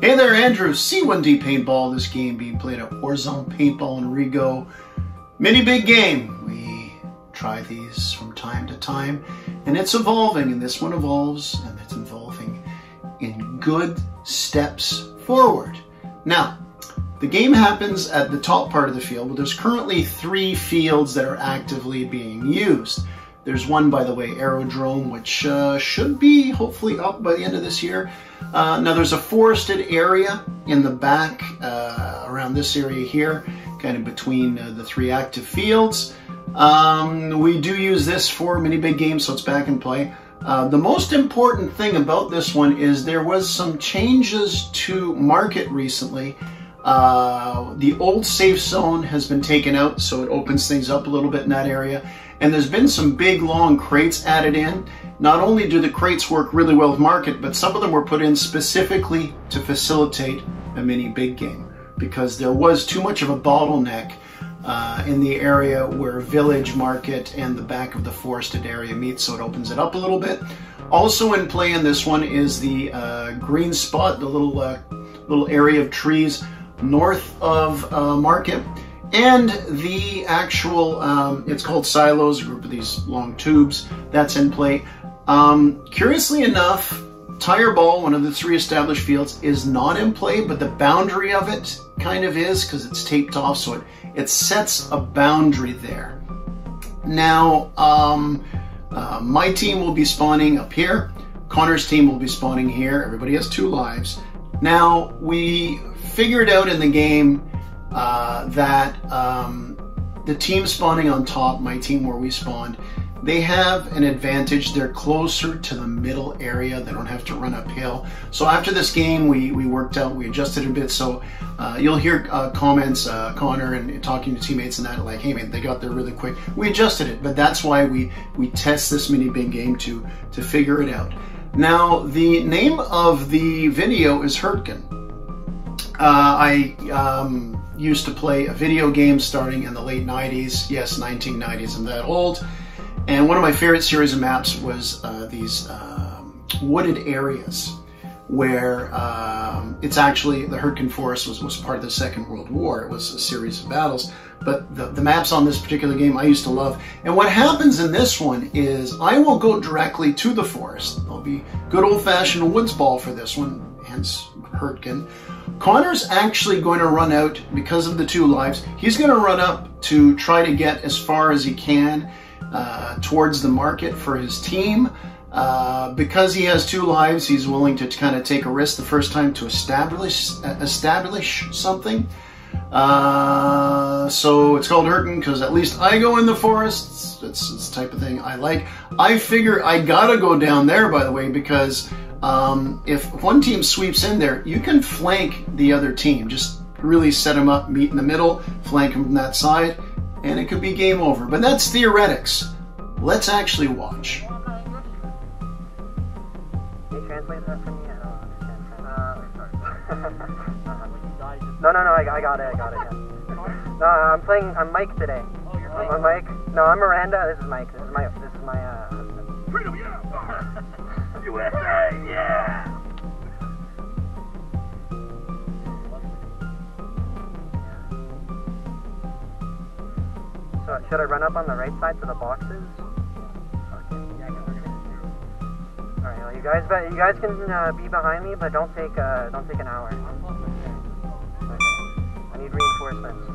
Hey there, Andrew, C1D Paintball, this game being played at Warzone, Paintball, and Rego. Mini big game. We try these from time to time, and it's evolving, and this one evolves, and it's evolving in good steps forward. Now, the game happens at the top part of the field, but there's currently 3 fields that are actively being used. There's one, by the way, Aerodrome, which should be hopefully up by the end of this year. Now there's a forested area in the back around this area here, kind of between the 3 active fields. We do use this for mini big games, so it's back in play. The most important thing about this one is there was some changes to market recently. The old safe zone has been taken out, so it opens things up a little bit in that area. And there's been some big long crates added in. Not only do the crates work really well with market, but some of them were put in specifically to facilitate a mini big game, because there was too much of a bottleneck in the area where village, market, and the back of the forested area meet, so it opens it up a little bit. Also in play in this one is the green spot, the little area of trees north of market. And the actual, it's called silos, a group of these long tubes, that's in play. Curiously enough, Tireball, one of the 3 established fields, is not in play, but the boundary of it kind of is, because it's taped off, so it sets a boundary there. Now, my team will be spawning up here. Connor's team will be spawning here. Everybody has 2 lives. Now, we figured out in the game that the team spawning on top, my team where we spawned, they have an advantage. They're closer to the middle area. They don't have to run uphill. So after this game, we worked out, we adjusted a bit. So you'll hear comments, Connor, and talking to teammates and that, like, hey man, they got there really quick. We adjusted it, but that's why we test this mini big game to figure it out. Now, the name of the video is Hurtgen. I used to play a video game starting in the late 90s. Yes, 1990s, I'm that old. And one of my favorite series of maps was these wooded areas where it's actually, the Hurtgen Forest was part of the Second World War. It was a series of battles. But the maps on this particular game I used to love. And what happens in this one is I will go directly to the forest. There'll be good old-fashioned woods ball for this one, hence Hurtgen. Connor's actually going to run out, because of the 2 lives, he's going to run up to try to get as far as he can towards the market for his team. Because he has 2 lives, he's willing to kind of take a risk the first time to establish something. So it's called Hurtgen because at least I go in the forest. It's the type of thing I like. I figure I gotta go down there, by the way, because if one team sweeps in there, you can flank the other team. Just really set them up, meet in the middle, flank them from that side, and it could be game over. But that's theoretics. Let's actually watch. Can you translate that for me? I don't understand. No, I got it, yeah. No, I'm Mike today. Oh, you're Mike? I'm Mike. No, I'm Miranda, this is Mike. This is my husband. Freedom, yeah! USA, yeah! So, should I run up on the right side to the boxes? Alright, well, you guys can be behind me, but don't take an hour. Okay. I need reinforcements.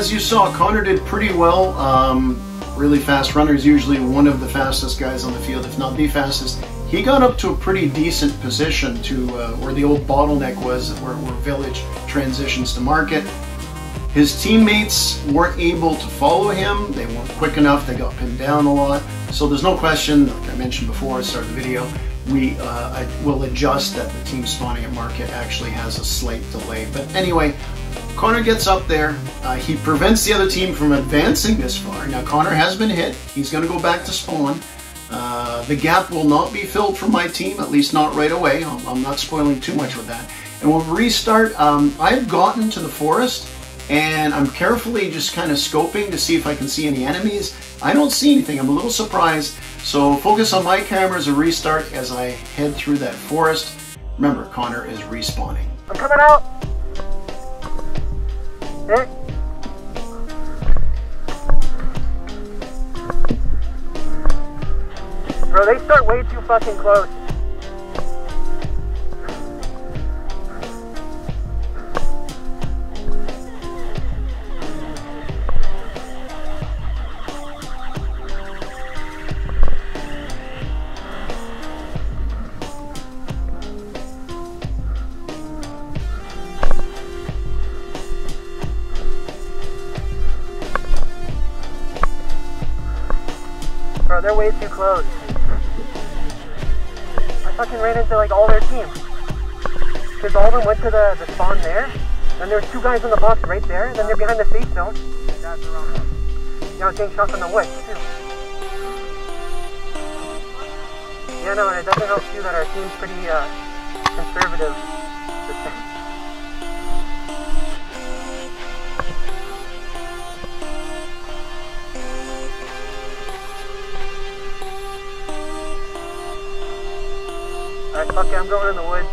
as you saw, Connor did pretty well. Really fast runner is usually one of the fastest guys on the field, if not the fastest. He got up to a pretty decent position to where the old bottleneck was, where Village transitions to Market. His teammates weren't able to follow him. They weren't quick enough. They got pinned down a lot. So there's no question, like I mentioned before I started the video, I will adjust that the team spawning at Market actually has a slight delay. But anyway, Connor gets up there. He prevents the other team from advancing this far. Now Connor has been hit. He's going to go back to spawn. The gap will not be filled for my team, at least not right away. I'm not spoiling too much with that. And we'll restart. I've gotten to the forest and I'm carefully just kind of scoping to see if I can see any enemies. I don't see anything. I'm a little surprised. So focus on my camera as a restart as I head through that forest. Remember, Connor is respawning. I'm coming out. Hey. Bro, they start way too fucking close. Bro, they're way too close. I fucking ran into like all their team. Because all of them went to the spawn there. Then there's two guys in the box right there. And then they're behind the safe zone. That's the wrong one. Yeah, I was getting shot from the woods too. Yeah, no, and it doesn't help too that our team's pretty conservative. Alright, fuck it, I'm going in the woods.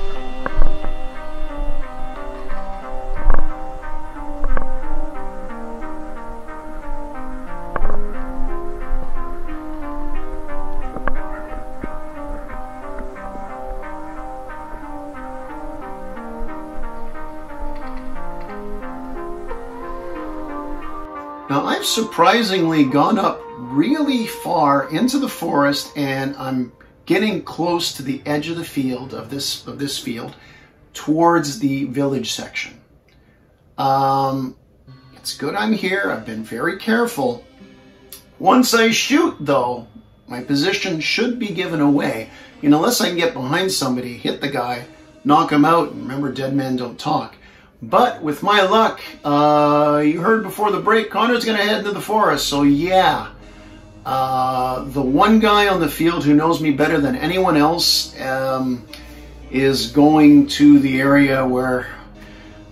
Now I've surprisingly gone up really far into the forest and I'm getting close to the edge of the field, of this field, towards the village section. It's good I'm here. I've been very careful. Once I shoot, though, my position should be given away. You know, unless I can get behind somebody, hit the guy, knock him out, and remember, dead men don't talk. But with my luck, you heard before the break, Connor's going to head into the forest, so yeah. The one guy on the field who knows me better than anyone else is going to the area where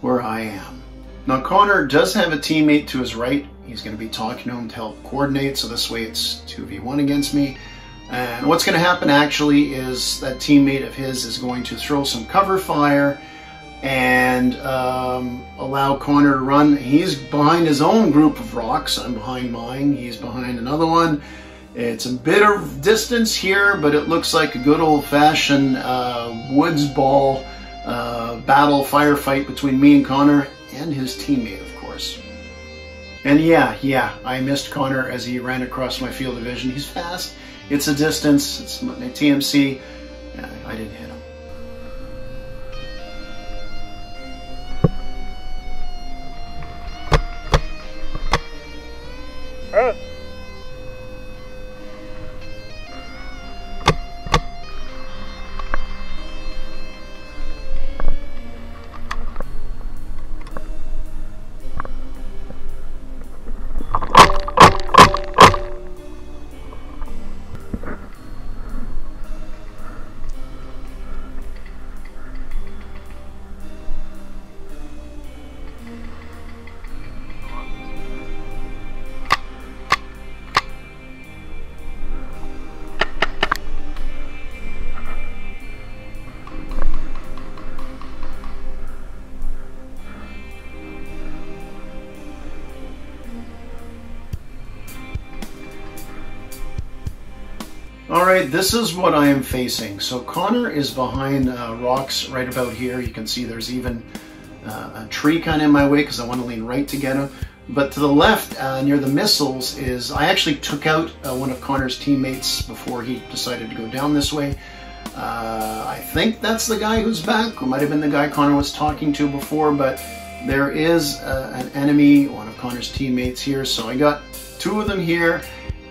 I am. Now Connor does have a teammate to his right. He's going to be talking to him to help coordinate, so this way it's 2v1 against me. And what's going to happen actually is that teammate of his is going to throw some cover fire and allow Connor to run. He's behind his own group of rocks. I'm behind mine. He's behind another one. It's a bit of distance here, but it looks like a good old-fashioned woods ball battle firefight between me and Connor and his teammate, of course. And yeah, I missed Connor as he ran across my field of vision. He's fast. It's a distance. It's my TMC. Yeah, I didn't hit him. Hey! Alright, this is what I am facing. So Connor is behind rocks right about here. You can see there's even a tree kind of in my way because I want to lean right to get him. But to the left, near the missiles, is I actually took out one of Connor's teammates before he decided to go down this way. I think that's the guy who's back. It might have been the guy Connor was talking to before, but there is an enemy, one of Connor's teammates here. So I got two of them here,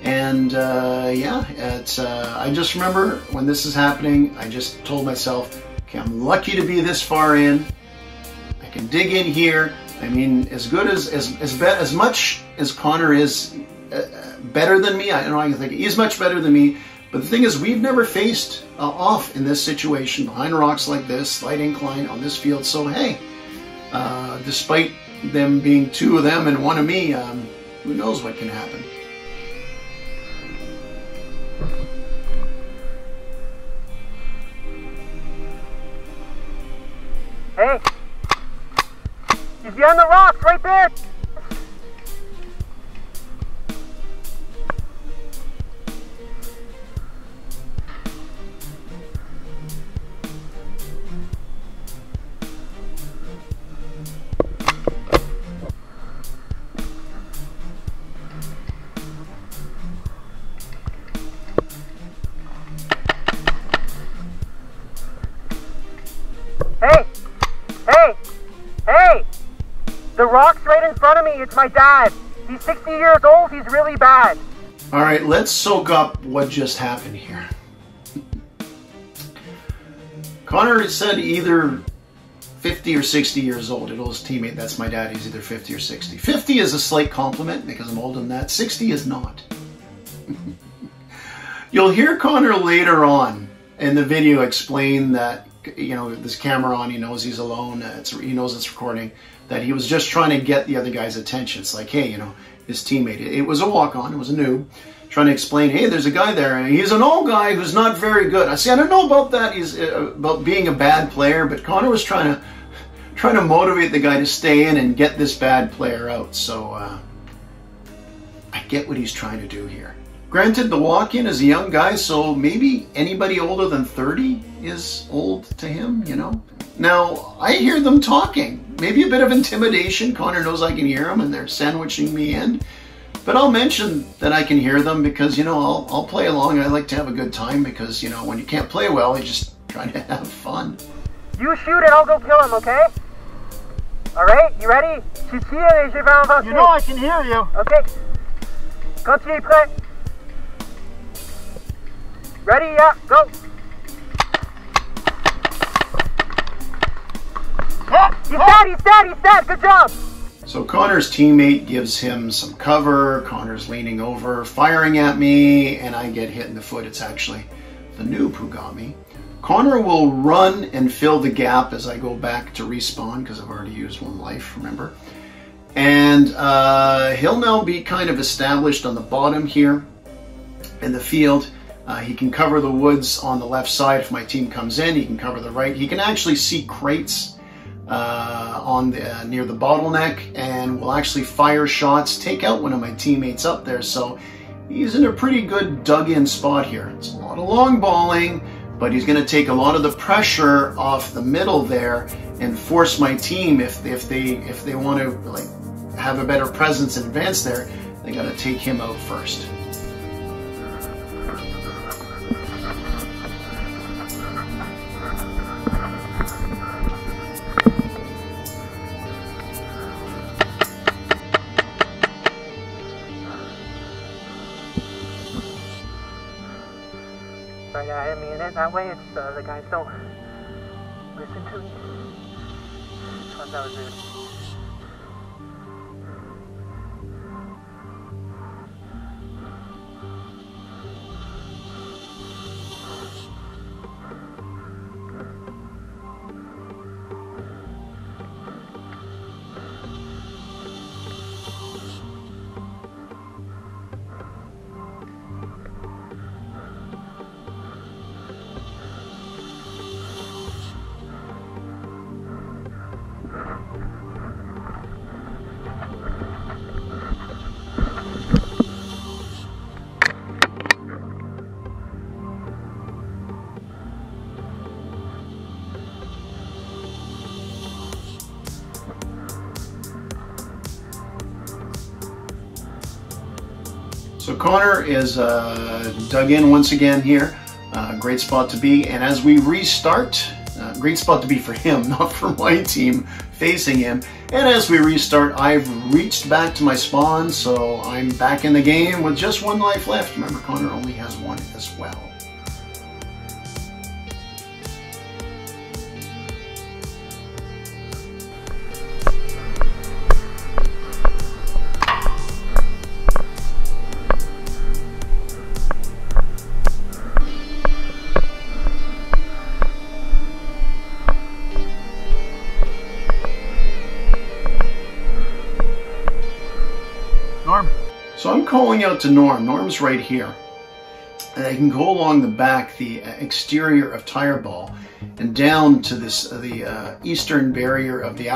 and yeah, I just remember when this is happening, I just told myself, okay, I'm lucky to be this far in. I can dig in here. I mean, as good as much as Connor is better than me, I don't know, I can think he's much better than me. But the thing is, we've never faced off in this situation, behind rocks like this, slight incline on this field. So hey, despite them being two of them and one of me, who knows what can happen. Hey! He's behind the rocks, right there! Hey! Hey! Hey! The rock's right in front of me. It's my dad. He's 60 years old. He's really bad. All right, let's soak up what just happened here. Connor said either 50 or 60 years old. He told his teammate, that's my dad, he's either 50 or 60. 50 is a slight compliment because I'm older than that. 60 is not. You'll hear Connor later on in the video explain that, you know, this camera on, he knows he's alone, he knows it's recording, that he was just trying to get the other guy's attention. It's like, hey, you know, his teammate, it was a walk-on, it was a noob, trying to explain, hey, there's a guy there, and he's an old guy who's not very good. I say, I don't know about that, he's about being a bad player, but Connor was trying to motivate the guy to stay in and get this bad player out. So I get what he's trying to do here. Granted, the walk-in is a young guy, so maybe anybody older than 30 is old to him, you know? Now, I hear them talking. Maybe a bit of intimidation. Connor knows I can hear them, and they're sandwiching me in. But I'll mention that I can hear them because, you know, I'll play along. I like to have a good time because, you know, when you can't play well, you're just trying to have fun. You shoot it, I'll go kill him, okay? Alright, you ready? Tu tires et je vais avancer. You know I can hear you. Okay. Quand tu es prêt. Ready, yeah, go. He's dead, good job. So Connor's teammate gives him some cover. Connor's leaning over, firing at me, and I get hit in the foot. It's actually the noob who got me. Connor will run and fill the gap as I go back to respawn because I've already used one life, remember? And he'll now be kind of established on the bottom here in the field. He can cover the woods on the left side if my team comes in. He can cover the right. He can actually see crates near the bottleneck, and will actually fire shots, take out one of my teammates up there. So he's in a pretty good dug-in spot here. It's a lot of long balling, but he's going to take a lot of the pressure off the middle there and force my team, if they want to like have a better presence and advance there, they got to take him out first. Sorry, I didn't mean it that way. It's the guys don't listen to me. I thought that was rude. So Connor is dug in once again here. Great spot to be. And as we restart, great spot to be for him, not for my team facing him. And as we restart, I've reached back to my spawn, so I'm back in the game with just one life left. Remember, Connor only has one as well. So I'm calling out to Norm. Norm's right here. And I can go along the back, the exterior of Tireball, and down to the eastern barrier of the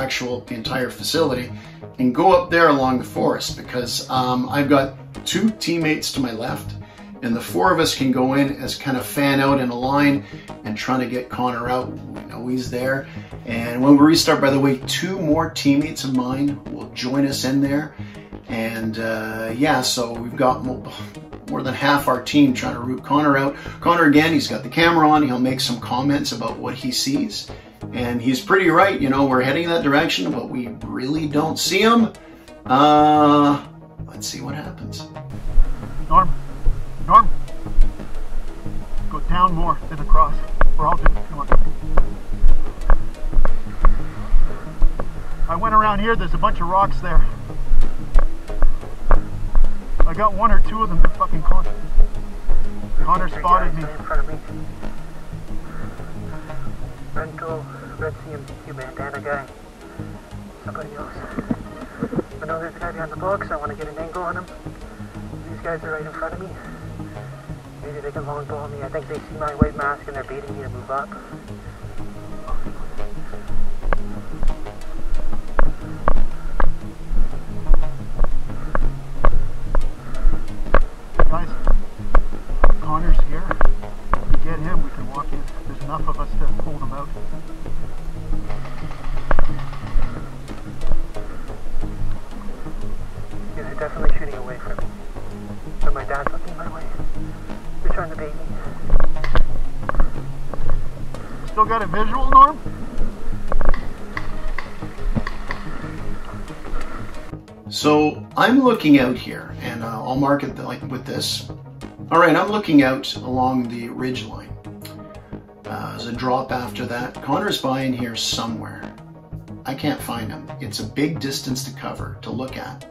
entire facility, and go up there along the forest, because I've got two teammates to my left, and the four of us can go in as kind of fan out in a line and trying to get Connor out. We know he's there. And when we restart, by the way, two more teammates of mine will join us in there. And yeah, so we've got more than half our team trying to root Connor out. Connor, again, he's got the camera on. He'll make some comments about what he sees. And he's pretty right. You know, we're heading that direction, but we really don't see him. Let's see what happens. Norm, go down more than across. We're all doing it. Come on. I went around here. There's a bunch of rocks there. I got one or two of them to fucking Connor. Connor spotted me. In front of me. Rental, Red CMD bandana guy. Somebody else. I know there's a guy behind the box. I want to get an angle on him. These guys are right in front of me. Maybe they can longball me. I think they see my white mask and they're baiting me to move up. Guys, Connor's here. If we get him, we can walk in. There's enough of us to hold him out. Yeah, they're definitely shooting away from me. But my dad's looking my way. They're trying to bait me. Still got a visual, Norm? So I'm looking out here, and I'll mark it like with this. All right, I'm looking out along the ridge line. There's a drop after that. Connor's behind here somewhere. I can't find him. It's a big distance to cover, to look at.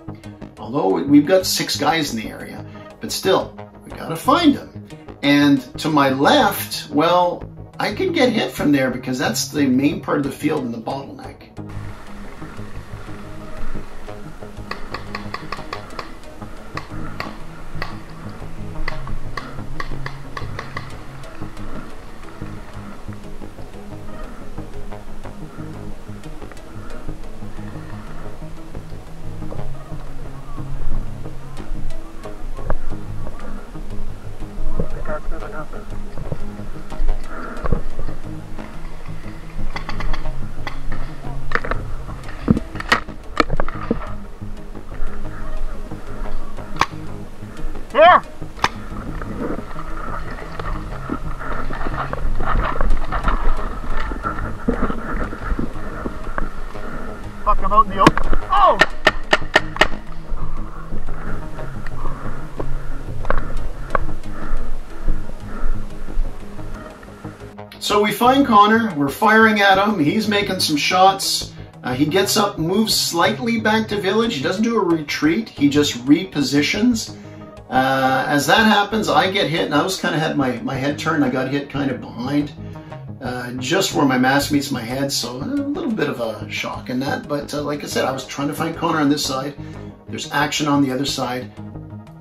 Although we've got 6 guys in the area, but still, we gotta find him. And to my left, well, I could get hit from there because that's the main part of the field and the bottleneck. Moving up. Here! Fuck, I'm out in the open. Oh! So we find Connor, we're firing at him, he's making some shots. He gets up, moves slightly back to village. He doesn't do a retreat, he just repositions. As that happens, I get hit, and I was kind of had my head turned. I got hit kind of behind, just where my mask meets my head, so a little bit of a shock in that. But like I said, I was trying to find Connor on this side. There's action on the other side.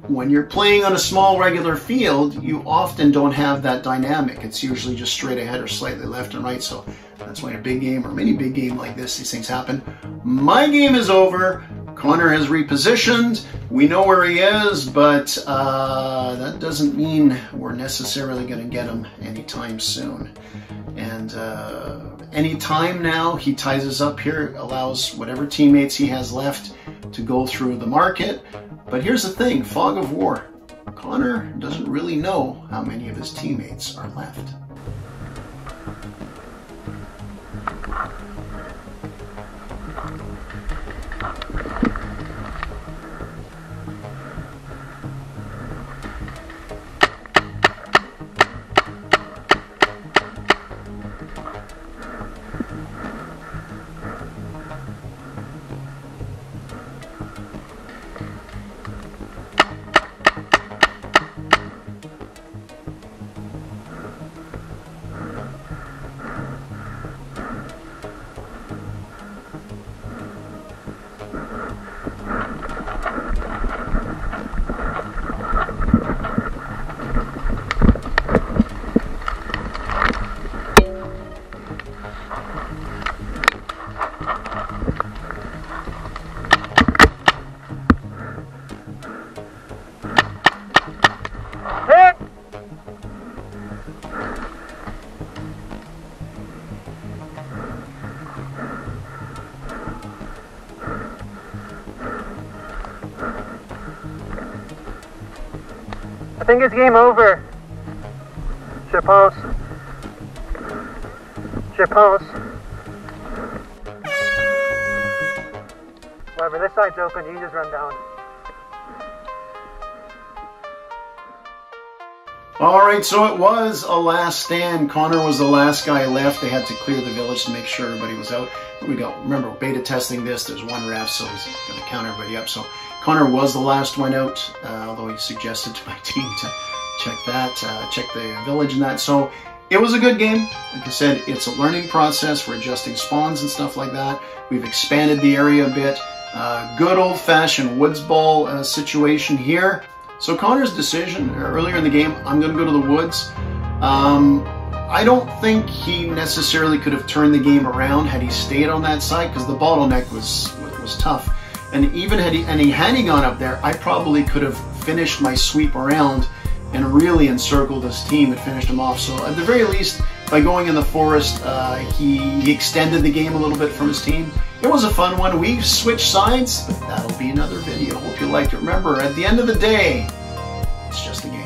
When you're playing on a small regular field, you often don't have that dynamic. It's usually just straight ahead or slightly left and right, so that's why a big game or mini big game like this, these things happen. My game is over. Connor has repositioned. We know where he is, but that doesn't mean we're necessarily going to get him anytime soon. And any time now, he ties us up here, allows whatever teammates he has left to go through the market. But here's the thing, fog of war. Connor doesn't really know how many of his teammates are left. I think it's game over. Je pense. Whatever, this side's open, you can just run down. Alright, so it was a last stand. Connor was the last guy left. They had to clear the village to make sure everybody was out. Here we go. Remember, beta testing this. There's one ref, so he's going to count everybody up. So Connor was the last one out, although he suggested to my team to check that, check the village and that. So it was a good game. Like I said, it's a learning process. We're adjusting spawns and stuff like that. We've expanded the area a bit. Good old-fashioned woods ball situation here. So Connor's decision earlier in the game, I'm going to go to the woods. I don't think he necessarily could have turned the game around had he stayed on that side, because the bottleneck was tough. And even had he gone up there, I probably could have finished my sweep around and really encircled his team and finished him off. So at the very least, by going in the forest, he extended the game a little bit from his team. It was a fun one. We switched sides, but that'll be another video. Hope you liked it. Remember, at the end of the day, it's just a game.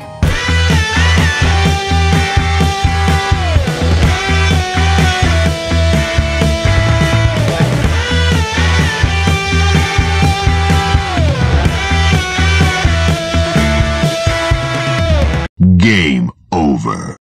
Game over.